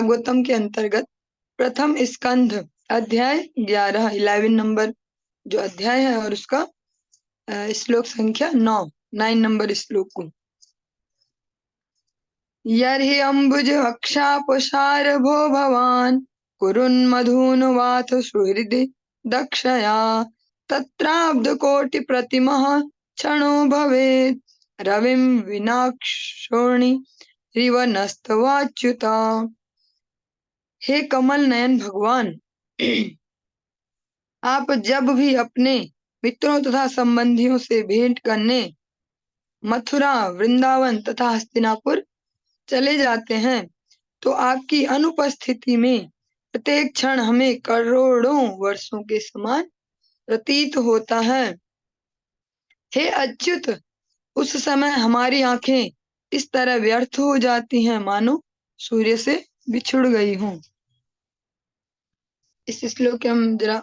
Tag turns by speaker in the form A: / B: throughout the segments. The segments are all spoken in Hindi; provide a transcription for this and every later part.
A: भागवतम के अंतर्गत प्रथम स्कंध अध्याय 11 नंबर जो अध्याय है और उसका श्लोक संख्या 9 नंबर श्लोक को। यर्हि अम्बुज अक्षापसारभो भवान् कुरुन्मधूनवाथ सुहृदि दक्षया तत्राब्धकोटि प्रतिमः क्षणो भवेत् रविं विनाक्षोणि रिवनस्तवाच्युता। हे कमल नयन भगवान, आप जब भी अपने मित्रों तथा संबंधियों से भेंट करने मथुरा, वृंदावन तथा हस्तिनापुर चले जाते हैं तो आपकी अनुपस्थिति में प्रत्येक क्षण हमें करोड़ों वर्षों के समान प्रतीत होता है। हे अच्युत, उस समय हमारी आंखें इस तरह व्यर्थ हो जाती हैं मानो सूर्य से बिछुड़ गई हों। इस श्लोक के हम जरा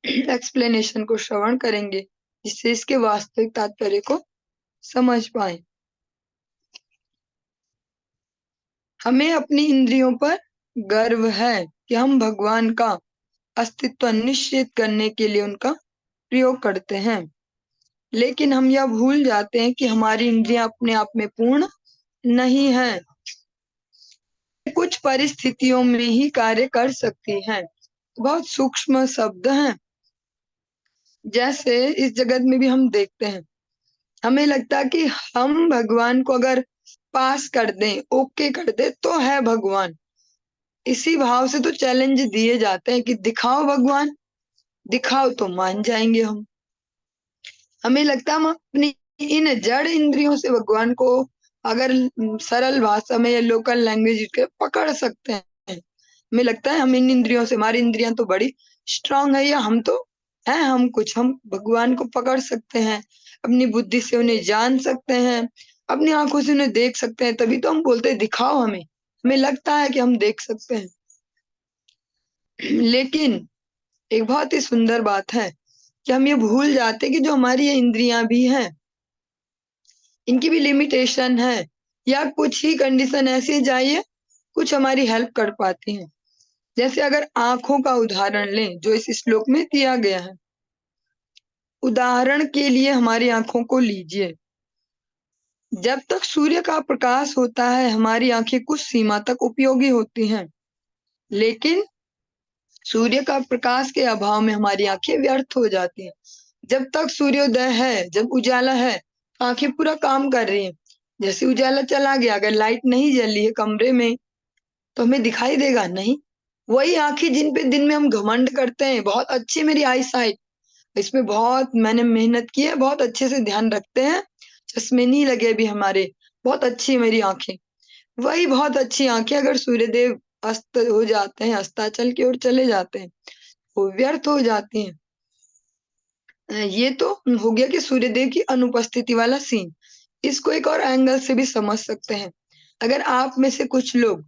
A: एक्सप्लेनेशन को श्रवण करेंगे जिससे इसके वास्तविक तात्पर्य को समझ पाए। हमें अपनी इंद्रियों पर गर्व है कि हम भगवान का अस्तित्व निश्चित करने के लिए उनका प्रयोग करते हैं, लेकिन हम यह भूल जाते हैं कि हमारी इंद्रियां अपने आप में पूर्ण नहीं है, कुछ परिस्थितियों में ही कार्य कर सकती हैं। बहुत सूक्ष्म शब्द हैं। जैसे इस जगत में भी हम देखते हैं, हमें लगता है कि हम भगवान को अगर पास कर दें, ओके कर दें तो है भगवान। इसी भाव से तो चैलेंज दिए जाते हैं कि दिखाओ भगवान, दिखाओ तो मान जाएंगे हम। हमें लगता है हम अपनी इन जड़ इंद्रियों से भगवान को अगर सरल भाषा में या लोकल लैंग्वेज के पकड़ सकते हैं। हमें लगता है हम इन इंद्रियों से, हमारी इंद्रियां तो बड़ी स्ट्रांग है या हम तो है, हम भगवान को पकड़ सकते हैं, अपनी बुद्धि से उन्हें जान सकते हैं, अपनी आंखों से उन्हें देख सकते हैं, तभी तो हम बोलते हैं दिखाओ हमें। हमें लगता है कि हम देख सकते हैं, लेकिन एक बहुत ही सुंदर बात है कि हम ये भूल जाते हैं कि जो हमारी ये इंद्रियां भी हैं, इनकी भी लिमिटेशन है, या कुछ ही कंडीशन ऐसी चाहिए कुछ हमारी हेल्प कर पाती हैं। जैसे अगर आंखों का उदाहरण लें जो इस श्लोक में दिया गया है, उदाहरण के लिए हमारी आंखों को लीजिए। जब तक सूर्य का प्रकाश होता है हमारी आंखें कुछ सीमा तक उपयोगी होती हैं, लेकिन सूर्य का प्रकाश के अभाव में हमारी आंखें व्यर्थ हो जाती हैं। जब तक सूर्योदय है, जब उजाला है, आंखें पूरा काम कर रही हैं। जैसे उजाला चला गया, अगर लाइट नहीं जली है कमरे में तो हमें दिखाई देगा नहीं। वही आंखें जिन पे दिन में हम घमंड करते हैं, बहुत अच्छी मेरी आई साइट, इसमें बहुत मैंने मेहनत की है, बहुत अच्छे से ध्यान रखते हैं, चश्मे नहीं लगे अभी हमारे, बहुत अच्छी मेरी आंखें। वही बहुत अच्छी आंखें अगर सूर्यदेव अस्त हो जाते हैं, अस्ताचल की ओर चले जाते हैं, वो व्यर्थ हो जाती हैं। ये तो हो गया कि सूर्यदेव की अनुपस्थिति वाला सीन। इसको एक और एंगल से भी समझ सकते हैं। अगर आप में से कुछ लोग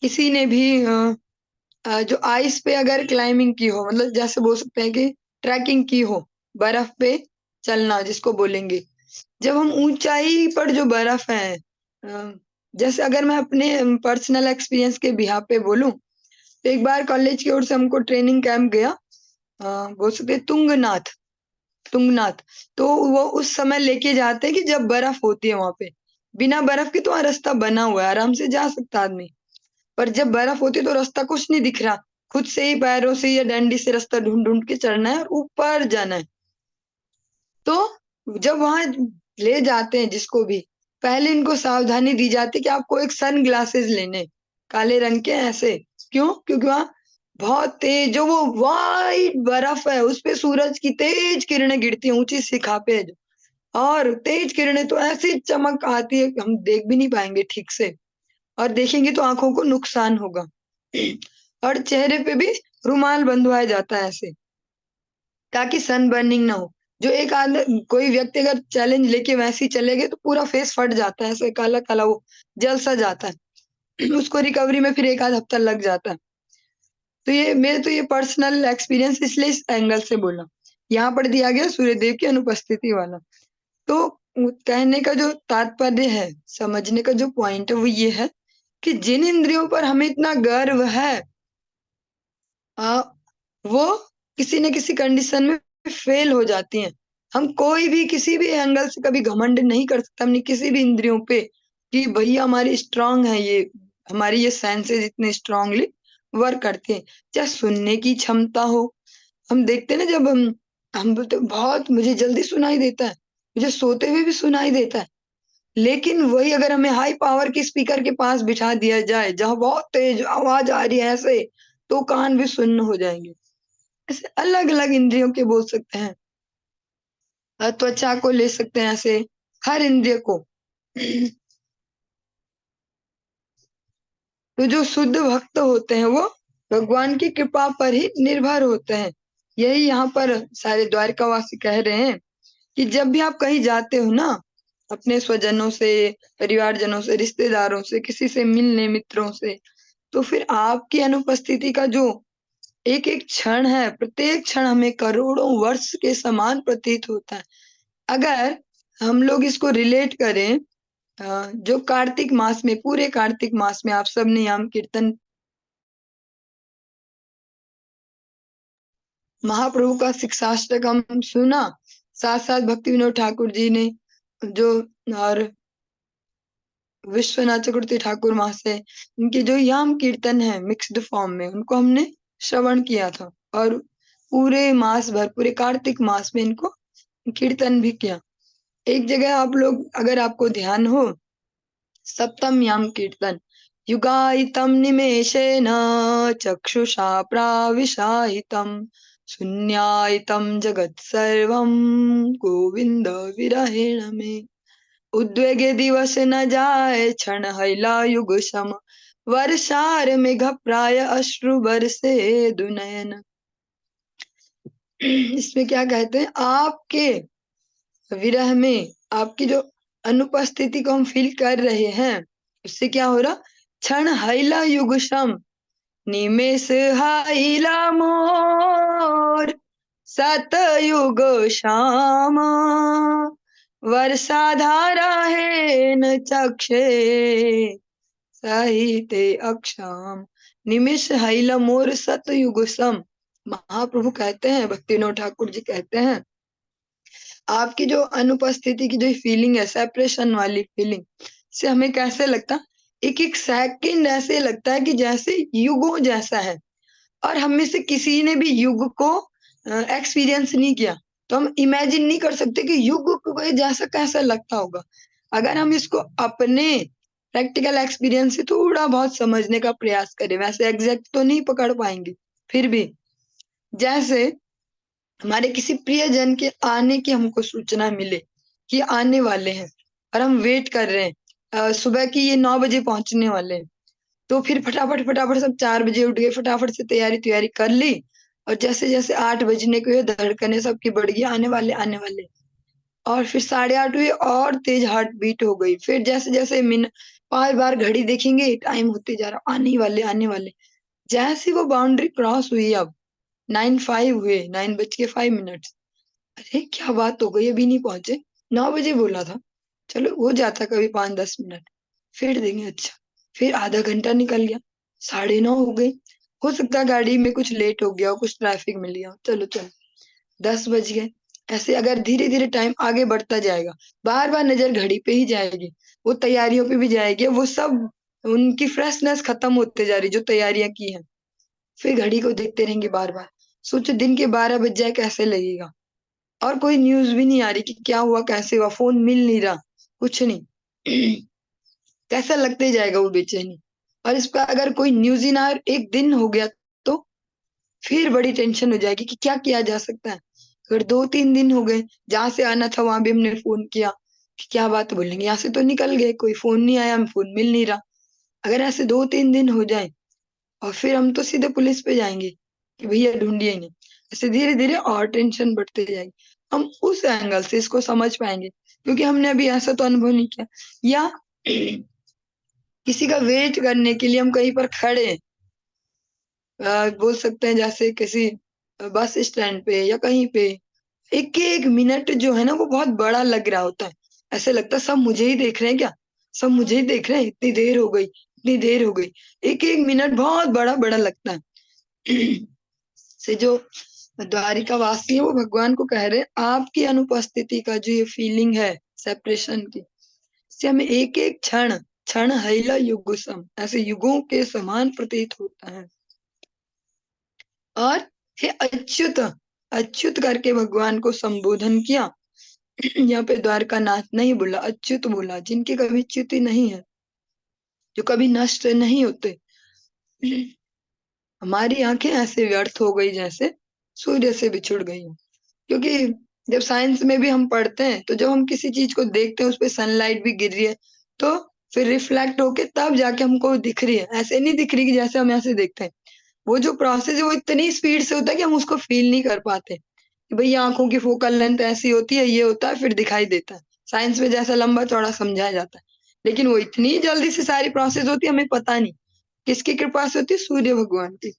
A: किसी ने भी जो आइस पे अगर क्लाइंबिंग की हो, मतलब जैसे बोल सकते हैं कि ट्रैकिंग की हो, बर्फ पे चलना जिसको बोलेंगे, जब हम ऊंचाई पर जो बर्फ है, जैसे अगर मैं अपने पर्सनल एक्सपीरियंस के बिहाफ पे बोलूं तो एक बार कॉलेज की ओर से हमको ट्रेनिंग कैंप गया, बोल सकते तुंगनाथ। तो वो उस समय लेके जाते हैं कि जब बर्फ होती है वहां पे, बिना बर्फ के तो वहाँ रास्ता बना हुआ है, आराम से जा सकता आदमी, पर जब बर्फ होती है तो रास्ता कुछ नहीं दिख रहा, खुद से ही पैरों से या डंडी से रास्ता ढूंढ ढूंढ के चढ़ना है और ऊपर जाना है। तो जब वहां ले जाते हैं जिसको भी, पहले इनको सावधानी दी जाती है कि आपको एक सन ग्लासेस लेने, काले रंग के ऐसे। क्यों? क्योंकि वहां बहुत तेज जो वो वाइट बर्फ है उस पे सूरज की तेज किरणें गिरती हैं, ऊंची शिखा पे है जो, और तेज किरणें तो ऐसी चमक आती है कि हम देख भी नहीं पाएंगे ठीक से, और देखेंगे तो आंखों को नुकसान होगा। और चेहरे पे भी रुमाल बंधवाया जाता है ऐसे, ताकि सन बर्निंग ना हो। जो एक आदमी कोई व्यक्ति अगर चैलेंज लेके वैसे ही चले गए तो पूरा फेस फट जाता है, ऐसे काला काला वो जल सा जाता है। उसको रिकवरी में फिर एक आध हफ्ता लग जाता है। तो ये मेरे तो ये पर्सनल एक्सपीरियंस, इसलिए इस एंगल से बोला। यहाँ पर दिया गया सूर्यदेव की अनुपस्थिति वाला। तो कहने का जो तात्पर्य है, समझने का जो पॉइंट है वो ये है कि जिन इंद्रियों पर हमें इतना गर्व है, आ, वो किसी न किसी कंडीशन में फेल हो जाती हैं। हम कोई भी किसी भी एंगल से कभी घमंड नहीं कर सकते अपनी किसी भी इंद्रियों पे कि भैया हमारी स्ट्रांग है, ये हमारी ये सेंसेस इतने स्ट्रांगली वर्क करते हैं। चाहे सुनने की क्षमता हो, हम देखते हैं ना, जब हम बोलते हैं, बहुत मुझे जल्दी सुनाई देता है, मुझे सोते हुए भी सुनाई देता है। लेकिन वही अगर हमें हाई पावर के स्पीकर के पास बिठा दिया जाए जहां बहुत तेज आवाज आ रही है ऐसे, तो कान भी सुन्न हो जाएंगे। ऐसे अलग अलग इंद्रियों के बोल सकते हैं। त्वचा को ले सकते हैं ऐसे, हर इंद्रिय को। तो जो शुद्ध भक्त होते हैं वो भगवान की कृपा पर ही निर्भर होते हैं। यही यहाँ पर सारे द्वारकावासी कह रहे हैं कि जब भी आप कहीं जाते हो ना, अपने स्वजनों से, परिवारजनों से, रिश्तेदारों से, किसी से मिलने, मित्रों से, तो फिर आपकी अनुपस्थिति का जो एक एक क्षण है, प्रत्येक क्षण हमें करोड़ों वर्ष के समान प्रतीत होता है। अगर हम लोग इसको रिलेट करें, जो कार्तिक मास में, पूरे कार्तिक मास में आप सबने नाम कीर्तन, महाप्रभु का शिक्षाष्टक हम सुना, साथ साथ भक्ति विनोद ठाकुर जी ने जो, और विश्वनाथ चक्रवर्ती ठाकुर महाशय, इनके जो याम कीर्तन है मिक्स्ड फॉर्म में, उनको हमने श्रवण किया था। और पूरे मास भर, पूरे कार्तिक मास में इनको कीर्तन भी किया। एक जगह आप लोग, अगर आपको ध्यान हो, सप्तम याम कीर्तन, युगायितं निमेषेण चक्षुषा प्राविशायितं शून्यायितं जगत् सर्वं गोविंद विरहेण मे, उद्वेगे दिवस न जाए क्षण हैला युग सम, वर्षार मेघ प्राय अश्रु बरसे दुनयन। इसमें क्या कहते हैं, आपके विरह में आपकी जो अनुपस्थिति को हम फील कर रहे हैं, उससे क्या हो रहा, क्षण हैला युग सम, निमेष हैला मोर सतयुग श्यामा, वर्षा धारा है न चक्षे सहिते अक्षाम, निमिष हैला मोर सतयुग सम। महाप्रभु कहते हैं, भक्ति विनोद ठाकुर जी कहते हैं, आपकी जो अनुपस्थिति की जो फीलिंग है, सेपरेशन वाली फीलिंग से हमें कैसे लगता, एक एक सेकंड ऐसे लगता है कि जैसे युगों जैसा है। और हम में से किसी ने भी युग को एक्सपीरियंस नहीं किया, तो हम इमेजिन नहीं कर सकते कि युग को जैसा कैसा लगता होगा। अगर हम इसको अपने प्रैक्टिकल एक्सपीरियंस से थोड़ा बहुत समझने का प्रयास करें, वैसे एग्जैक्ट तो नहीं पकड़ पाएंगे, फिर भी जैसे हमारे किसी प्रियजन के आने की हमको सूचना मिले कि आने वाले हैं, और हम वेट कर रहे हैं, सुबह की ये 9 बजे पहुंचने वाले हैं, तो फिर फटाफट फटाफट सब 4 बजे उठ गए, फटाफट से तैयारी तैयारी कर ली, और जैसे जैसे 8 बजने को हुए, धड़कने सबकी बढ़ गई, आने वाले आने वाले। और फिर 8:30 हुए और तेज हार्ट बीट हो गई। फिर जैसे जैसे 5 बार घड़ी देखेंगे, टाइम होते जा रहा, आने वाले आने वाले। जैसे वो बाउंड्री क्रॉस हुई, अब 9:05 हुए, 9:05। अरे क्या बात हो गई, अभी नहीं पहुंचे, 9 बजे बोला था, चलो हो जाता कभी 5-10 मिनट। फिर देंगे, अच्छा। फिर आधा घंटा निकल गया, 9:30 हो गई, हो सकता है गाड़ी में कुछ लेट हो गया हो, कुछ ट्रैफिक मिल गया हो, चलो चलो 10 बज गए। ऐसे अगर धीरे धीरे टाइम आगे बढ़ता जाएगा, बार बार नजर घड़ी पे ही जाएगी, वो तैयारियों पे भी जाएगी, वो सब उनकी फ्रेशनेस खत्म होते जा रही जो तैयारियां की हैं। फिर घड़ी को देखते रहेंगे बार बार, सोचो दिन के 12 बज जाए कैसे लगेगा। और कोई न्यूज भी नहीं आ रही कि क्या हुआ, कैसे हुआ, फोन मिल नहीं रहा, कुछ नहीं। कैसा लगते जाएगा वो बेचैनी। और इस पर अगर कोई न्यूज ही ना, एक दिन हो गया, तो फिर बड़ी टेंशन हो जाएगी कि क्या किया जा सकता है। अगर 2-3 दिन हो गए, जहां से आना था वहां भी हमने फोन किया कि क्या बात बोलेंगे, यहाँ से तो निकल गए, कोई फोन नहीं आया, हम फोन मिल नहीं रहा। अगर ऐसे 2-3 दिन हो जाए, और फिर हम तो सीधे पुलिस पे जाएंगे कि भैया ढूंढिए इन्हें। ऐसे धीरे धीरे और टेंशन बढ़ते जाएगी। हम उस एंगल से इसको समझ पाएंगे, क्योंकि हमने अभी ऐसा तो अनुभव नहीं किया। या किसी का वेट करने के लिए हम कहीं पर खड़े हैं, बोल सकते हैं जैसे किसी बस स्टैंड पे या कहीं पे, एक एक मिनट जो है ना वो बहुत बड़ा लग रहा होता है। ऐसे लगता है सब मुझे ही देख रहे हैं क्या, सब मुझे ही देख रहे हैं, इतनी देर हो गई, इतनी देर हो गई, एक एक मिनट बहुत बड़ा बड़ा लगता है। से जो द्वारिका वासी है वो भगवान को कह रहे हैं, आपकी अनुपस्थिति का जो ये फीलिंग है सेपरेशन की, इससे हमें एक एक क्षण क्षण हैला युग सम, ऐसे युगों के समान प्रतीत होता है। और हे अच्युत, अच्युत करके भगवान को संबोधन किया। यहाँ पे द्वारका नाथ नहीं बोला, अच्युत बोला, जिनकी कभी च्युति नहीं है, जो कभी नष्ट नहीं होते। हमारी आंखें ऐसे व्यर्थ हो गई जैसे सूर्य से बिछुड़ गई हो। क्योंकि जब साइंस में भी हम पढ़ते हैं तो जब हम किसी चीज को देखते हैं उस पर सनलाइट भी गिर रही है तो फिर रिफ्लेक्ट होके तब जाके हमको दिख रही है, ऐसे नहीं दिख रही कि जैसे हम ऐसे देखते हैं। वो जो प्रोसेस है वो इतनी स्पीड से होता है कि हम उसको फील नहीं कर पाते कि भाई आंखों की फोकल लेंथ ऐसी होती है, ये होता है, फिर दिखाई देता है। साइंस में जैसा लंबा चौड़ा समझाया जाता है, लेकिन वो इतनी जल्दी से सारी प्रोसेस होती है हमें पता नहीं। किसकी कृपा से होती है? सूर्य भगवान की।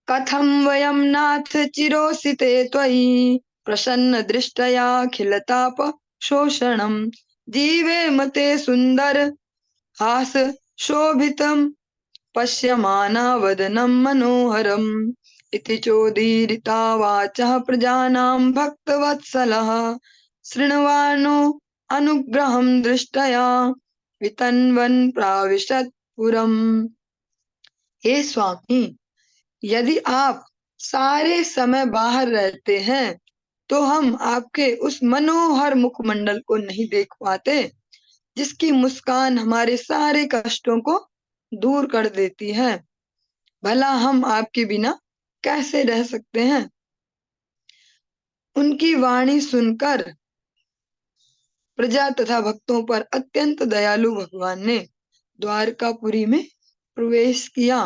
A: कथं वयं नाथ चिरोसिते त्वयि प्रसन्न दृष्टया खिलताप शोषणं जीवेम ते सुन्दर हास शोभितं पश्यमाना वदनं मनोहरम् इति चोदीरिता वाचः प्रजानां भक्तवत्सलः शृण्वानो अनुग्रहं दृष्टया वितन्वन् प्राविशत् पुरम्। हे स्वामी, यदि आप सारे समय बाहर रहते हैं तो हम आपके उस मनोहर मुखमंडल को नहीं देख पाते जिसकी मुस्कान हमारे सारे कष्टों को दूर कर देती है। भला हम आपके बिना कैसे रह सकते हैं? उनकी वाणी सुनकर प्रजा तथा भक्तों पर अत्यंत दयालु भगवान ने द्वारकापुरी में प्रवेश किया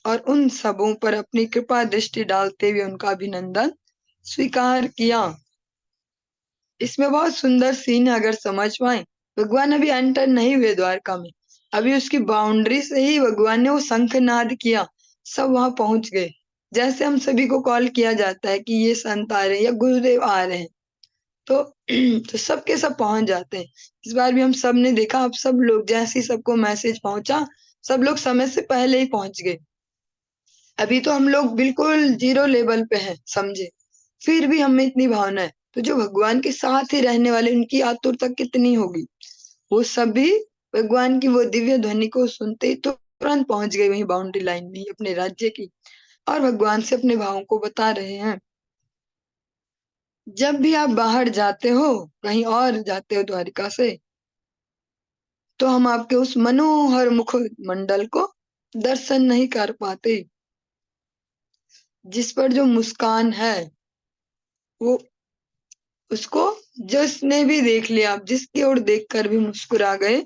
A: और उन सबों पर अपनी कृपा दृष्टि डालते हुए उनका अभिनंदन स्वीकार किया। इसमें बहुत सुंदर सीन है, अगर समझ पाए। भगवान अभी एंटर नहीं हुए द्वारका में, अभी उसकी बाउंड्री से ही भगवान ने वो शंखनाद किया, सब वहां पहुंच गए। जैसे हम सभी को कॉल किया जाता है कि ये संत आ रहे हैं या गुरुदेव आ रहे हैं, तो तो सबके सब पहुंच जाते हैं। इस बार भी हम सब ने देखा, अब सब लोग जैसे ही सबको मैसेज पहुंचा, सब लोग समय से पहले ही पहुंच गए। अभी तो हम लोग बिल्कुल जीरो लेवल पे हैं, समझे, फिर भी हमें इतनी भावना है। तो जो भगवान के साथ ही रहने वाले, उनकी आतुरता कितनी होगी। वो सभी भगवान की वो दिव्य ध्वनि को सुनते ही तुरंत पहुंच गए वहीं बाउंड्री लाइन में अपने राज्य की, और भगवान से अपने भावों को बता रहे हैं। जब भी आप बाहर जाते हो, कहीं और जाते हो द्वारिका से, तो हम आपके उस मनोहर मुख मंडल को दर्शन नहीं कर पाते, जिस पर जो मुस्कान है वो, उसको जिसने भी देख लिया, आप जिसकी ओर देखकर भी मुस्कुरा गए,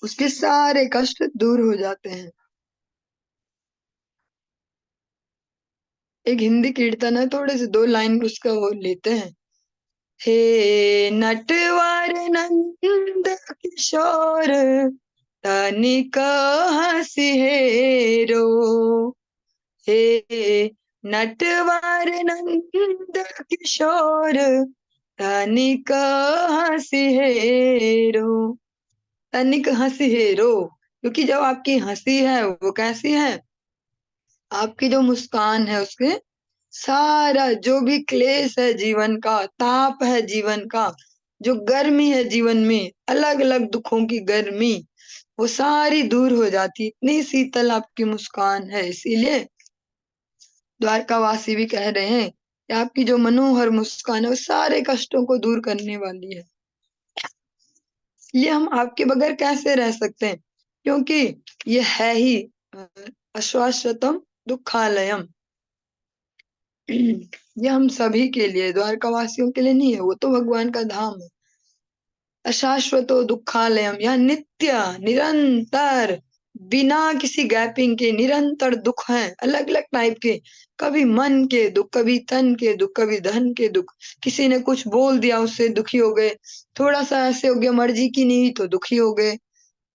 A: उसके सारे कष्ट दूर हो जाते हैं। एक हिंदी कीर्तन है, थोड़े से दो लाइन उसका वो लेते हैं। हे नटवर नंद किशोर तनिक हंसी हेरो, हे नटवर नंद किशोर तनिक हंसी हेरो। तनिक हंसी हेरो, क्योंकि जब आपकी हंसी है वो कैसी है, आपकी जो मुस्कान है उसके सारा जो भी क्लेश है जीवन का, ताप है जीवन का, जो गर्मी है जीवन में, अलग अलग दुखों की गर्मी, वो सारी दूर हो जाती। इतनी शीतल आपकी मुस्कान है, इसीलिए द्वारकावासी भी कह रहे हैं कि आपकी जो मनोहर मुस्कान है वो सारे कष्टों को दूर करने वाली है। इसलिए हम आपके बगैर कैसे रह सकते हैं, क्योंकि ये है ही अश्वाश्वतम दुखालयम। ये हम सभी के लिए, द्वारकावासियों के लिए नहीं है, वो तो भगवान का धाम है। अशाश्वतो दुखालयम, यहाँ नित्य निरंतर बिना किसी गैपिंग के निरंतर दुख हैं, अलग अलग टाइप के। कभी मन के दुख, कभी तन के दुख, कभी धन के दुख। किसी ने कुछ बोल दिया उससे दुखी हो गए, थोड़ा सा ऐसे हो गया मर्जी की नहीं तो दुखी हो गए।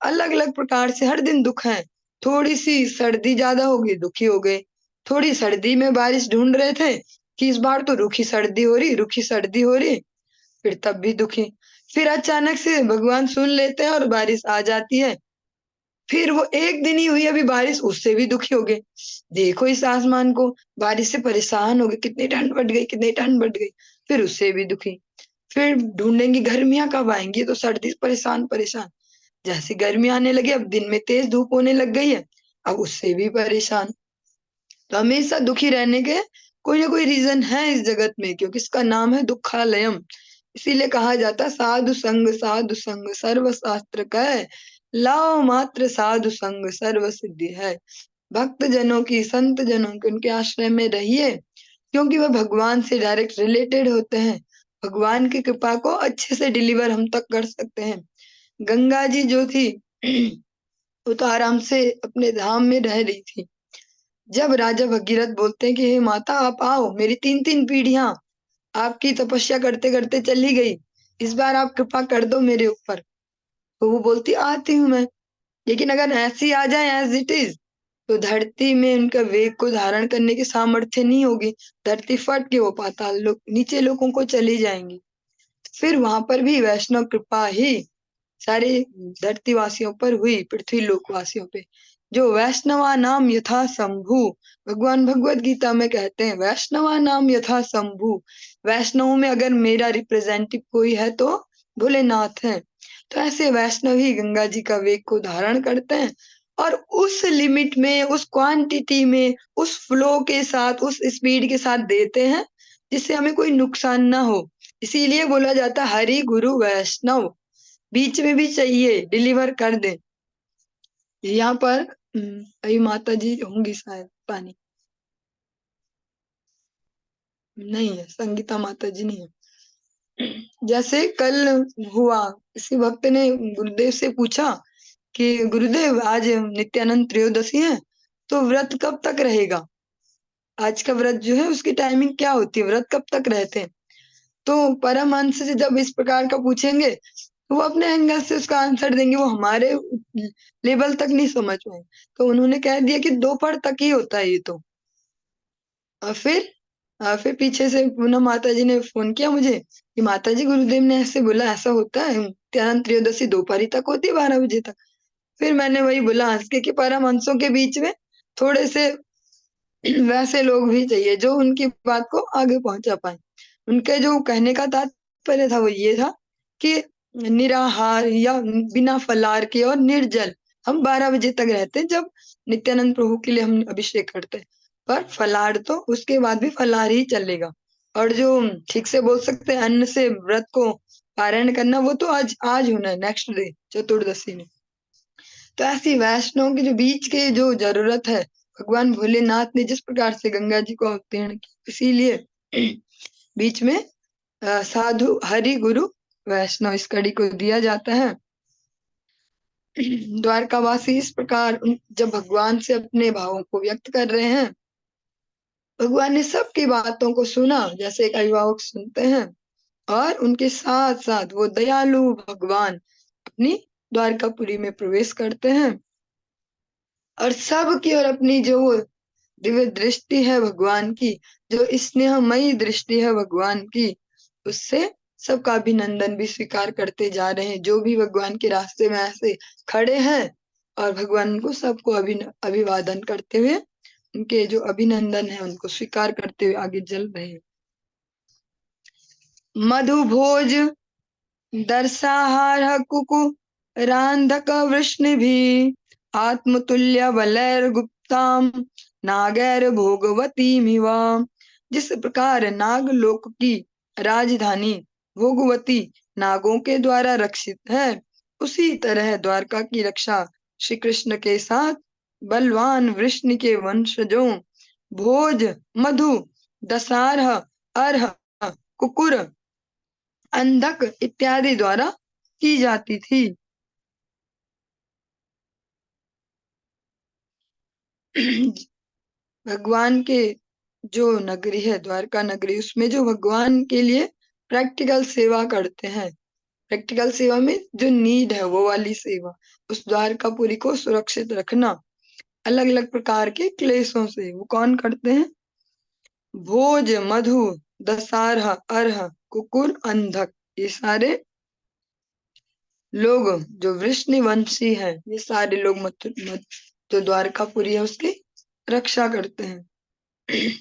A: अलग अलग प्रकार से हर दिन दुख है। थोड़ी सी सर्दी ज्यादा होगी दुखी हो गए, थोड़ी सर्दी में बारिश ढूंढ रहे थे कि इस बार तो रुखी सर्दी हो रही, रुखी सर्दी हो रही, फिर तब भी दुखी। फिर अचानक से भगवान सुन लेते हैं और बारिश आ जाती है। फिर वो एक दिन ही हुई अभी बारिश, उससे भी दुखी हो गए। देखो इस आसमान को, बारिश से परेशान हो गए, कितनी ठंड बढ़ गई, कितनी ठंड बढ़ गई। फिर उससे भी दुखी। फिर ढूंढेंगी गर्मियां कब आएंगी, तो सर्दी से परेशान परेशान। जैसे गर्मी आने लगी, अब दिन में तेज धूप होने लग गई है, अब उससे भी परेशान। तो हमेशा दुखी रहने के कोई ना कोई रीजन है इस जगत में, क्योंकि इसका नाम है दुखालयम। इसीलिए कहा जाता है साधु संग सर्व शास्त्र कह, लाओ मात्र साधु संग सर्व सिद्धि है। भक्त जनों की, संत जनों की, उनके आश्रय में रहिए, क्योंकि वह भगवान से डायरेक्ट रिलेटेड होते हैं। भगवान की कृपा को अच्छे से डिलीवर हम तक कर सकते हैं। गंगा जी जो थी वो तो आराम से अपने धाम में रह रही थी। जब राजा भगीरथ बोलते हैं कि हे माता आप आओ, मेरी 3 3 पीढ़ियां आपकी तपस्या करते करते चली गई, इस बार आप कृपा कर दो मेरे ऊपर। तो वो बोलती आती हूँ मैं, लेकिन अगर ऐसी आ जाए एज इट इज, तो धरती में उनका वेग को धारण करने की सामर्थ्य नहीं होगी। धरती फट के वो पाताल लोक, नीचे लोगों को चली जाएंगी। फिर वहां पर भी वैष्णव कृपा ही सारे धरती वासियों पर हुई, पृथ्वी लोकवासियों पे। जो वैष्णवा नाम यथा शंभु, भगवान भगवत गीता में कहते हैं वैष्णवा नाम यथा शंभु। वैष्णव में अगर मेरा रिप्रेजेंटेटिव कोई है तो भोलेनाथ है। तो ऐसे वैष्णव ही गंगा जी का वेग को धारण करते हैं, और उस लिमिट में, उस क्वांटिटी में, उस फ्लो के साथ, उस स्पीड के साथ देते हैं जिससे हमें कोई नुकसान ना हो। इसीलिए बोला जाता है हरि गुरु वैष्णव, बीच में भी चाहिए डिलीवर कर दे। यहाँ पर अभी माता जी होंगी शायद, पानी नहीं है, संगीता माता जी नहीं है। जैसे कल हुआ, किसी भक्त ने गुरुदेव से पूछा कि गुरुदेव आज नित्यानंद त्रयोदशी है, तो व्रत कब तक रहेगा, आज का व्रत जो है उसकी टाइमिंग क्या होती है, व्रत कब तक रहते हैं। तो परमहंस से जब इस प्रकार का पूछेंगे, तो वो अपने एंगल से उसका आंसर देंगे, वो हमारे लेवल तक नहीं समझ पाए। तो उन्होंने कह दिया कि दोपहर तक ही होता है ये तो। और फिर पीछे से पुनः माता जी ने फोन किया मुझे कि माता जी गुरुदेव ने ऐसे बोला, ऐसा होता है त्यान त्रयोदशी दोपहर तक होती है, 12 बजे तक। फिर मैंने वही बोला हंस के कि परमहंसों के बीच में थोड़े से वैसे लोग भी चाहिए जो उनकी बात को आगे पहुंचा पाए। उनके जो कहने का तात्पर्य था वो ये था कि निराहार या बिना फलाहार के और निर्जल हम 12 बजे तक रहते हैं, जब नित्यानंद प्रभु के लिए हम अभिषेक करते हैं। पर फलाहार तो उसके बाद भी फलाहार ही चलेगा। और जो ठीक से बोल सकते हैं अन्न से व्रत को पारायण करना, वो तो आज आज होना है, नेक्स्ट डे चतुर्दशी में। तो ऐसी वैष्णव के जो बीच के जो जरूरत है, भगवान भोलेनाथ ने जिस प्रकार से गंगा जी को अवतीर्ण किया, इसीलिए बीच में साधु हरि गुरु वैष्णव इस कड़ी को दिया जाता है। द्वारकावासी इस प्रकार जब भगवान से अपने भावों को व्यक्त कर रहे हैं, भगवान ने सबकी बातों को सुना जैसे एक अभिभावक सुनते हैं, और उनके साथ साथ वो दयालु भगवान अपनी द्वारकापुरी में प्रवेश करते हैं, और सबकी और अपनी जो वो दिव्य दृष्टि है भगवान की, जो स्नेहमयी दृष्टि है भगवान की, उससे सबका अभिनंदन भी स्वीकार करते जा रहे हैं। जो भी भगवान के रास्ते में ऐसे खड़े हैं, और भगवान को सबको अभिवादन करते हुए, उनके जो अभिनंदन है उनको स्वीकार करते हुए आगे चल रहे हैं। मधु भोज दर्शाहार कुकु रांधक वृष्णि भी आत्मतुल्य वलैर गुप्ताम नागैर भोगवती मिवा। जिस प्रकार नागलोक की राजधानी भोगवती नागों के द्वारा रक्षित है, उसी तरह द्वारका की रक्षा श्री कृष्ण के साथ बलवान वृष्णि के वंशजों भोज, मधु, दसारह, अर्ह, कुकुर, अंधक इत्यादि द्वारा की जाती थी। भगवान के जो नगरी है द्वारका नगरी, उसमें जो भगवान के लिए प्रैक्टिकल सेवा करते हैं, प्रैक्टिकल सेवा में जो नीड है वो वाली सेवा, उस द्वारकापुरी को सुरक्षित रखना अलग अलग प्रकार के क्लेशों से, वो कौन करते हैं? भोज, मधु, दसारह, अर्ह, कुकुर, अंधक, ये सारे लोग जो वृष्णिवंशी है, ये सारे लोग जो द्वारकापुरी है उसकी रक्षा करते हैं।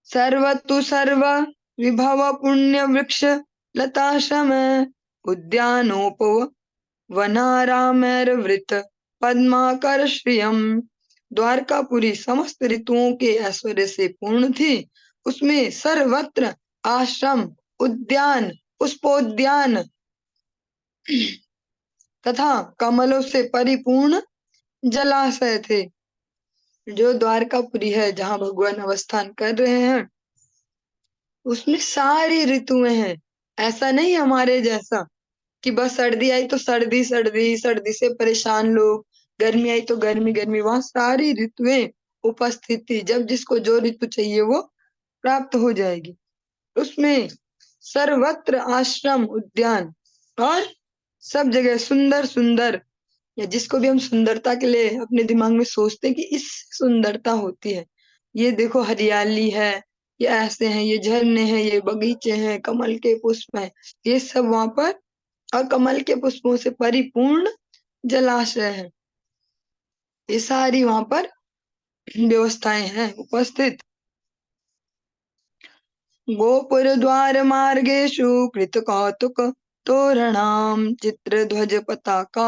A: सर्वतु सर्व विभव पुण्य वृक्ष लताश्रम उद्यानोपव वनारामैर्वृत पद्माकर श्रियम। द्वारकापुरी समस्त ऋतुओं के ऐश्वर्य से पूर्ण थी। उसमें सर्वत्र आश्रम, उद्यान, पुष्पोद्यान तथा कमलों से परिपूर्ण जलाशय थे। जो द्वारकापुरी है, जहाँ भगवान अवस्थान कर रहे हैं, उसमें सारी ऋतुएं हैं। ऐसा नहीं हमारे जैसा कि बस सर्दी आई तो सर्दी सर्दी, सर्दी से परेशान लोग, गर्मी आई तो गर्मी गर्मी। वहां सारी ऋतुएं उपस्थित थी। जब जिसको जो ऋतु चाहिए वो प्राप्त हो जाएगी। उसमें सर्वत्र आश्रम, उद्यान और सब जगह सुंदर सुंदर, या जिसको भी हम सुंदरता के लिए अपने दिमाग में सोचते हैं कि इस सुंदरता होती है, ये देखो हरियाली है, ये ऐसे हैं, ये झरने हैं, ये बगीचे हैं, कमल के पुष्प हैं, ये सब वहां पर, और कमल के पुष्पों से परिपूर्ण जलाशय है। ये सारी वहां पर व्यवस्थाएं हैं उपस्थित। गोपुर द्वार मार्गेषु कृत कौतुक तोरणाम चित्र ध्वज पताका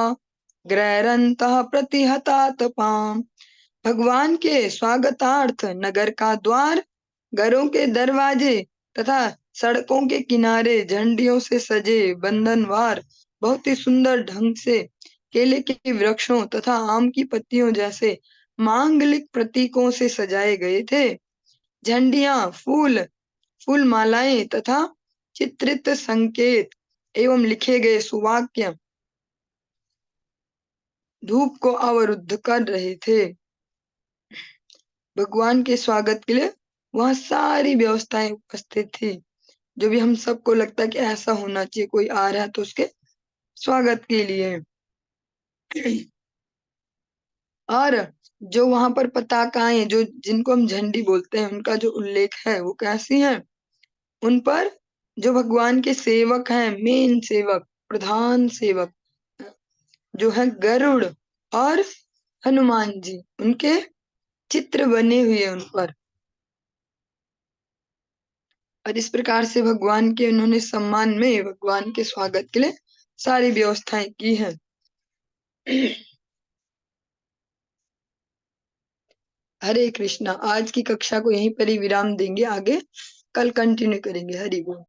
A: ग्रैरंतः प्रतिहता तपाम। भगवान के स्वागतार्थ नगर का द्वार, घरों के दरवाजे तथा सड़कों के किनारे झंडियों से सजे बंधनवार बहुत ही सुंदर ढंग से केले के वृक्षों तथा आम की पत्तियों जैसे मांगलिक प्रतीकों से सजाए गए थे। झंडियां, फूल, फूल मालाएं तथा चित्रित संकेत एवं लिखे गए सुवाक्य धूप को अवरुद्ध कर रहे थे। भगवान के स्वागत के लिए वहां सारी व्यवस्थाएं उपस्थित थी। जो भी हम सबको लगता है कि ऐसा होना चाहिए, कोई आ रहा है तो उसके स्वागत के लिए। और जो वहां पर पताकाएं, जो जिनको हम झंडी बोलते हैं, उनका जो उल्लेख है वो कैसी है? उन पर जो भगवान के सेवक हैं, मेन सेवक, प्रधान सेवक जो है गरुड़ और हनुमान जी, उनके चित्र बने हुए हैं उन पर। और इस प्रकार से भगवान के उन्होंने सम्मान में भगवान के स्वागत के लिए सारी व्यवस्थाएं की हैं। हरे कृष्णा। आज की कक्षा को यहीं पर ही विराम देंगे, आगे कल कंटिन्यू करेंगे। हरि बोल।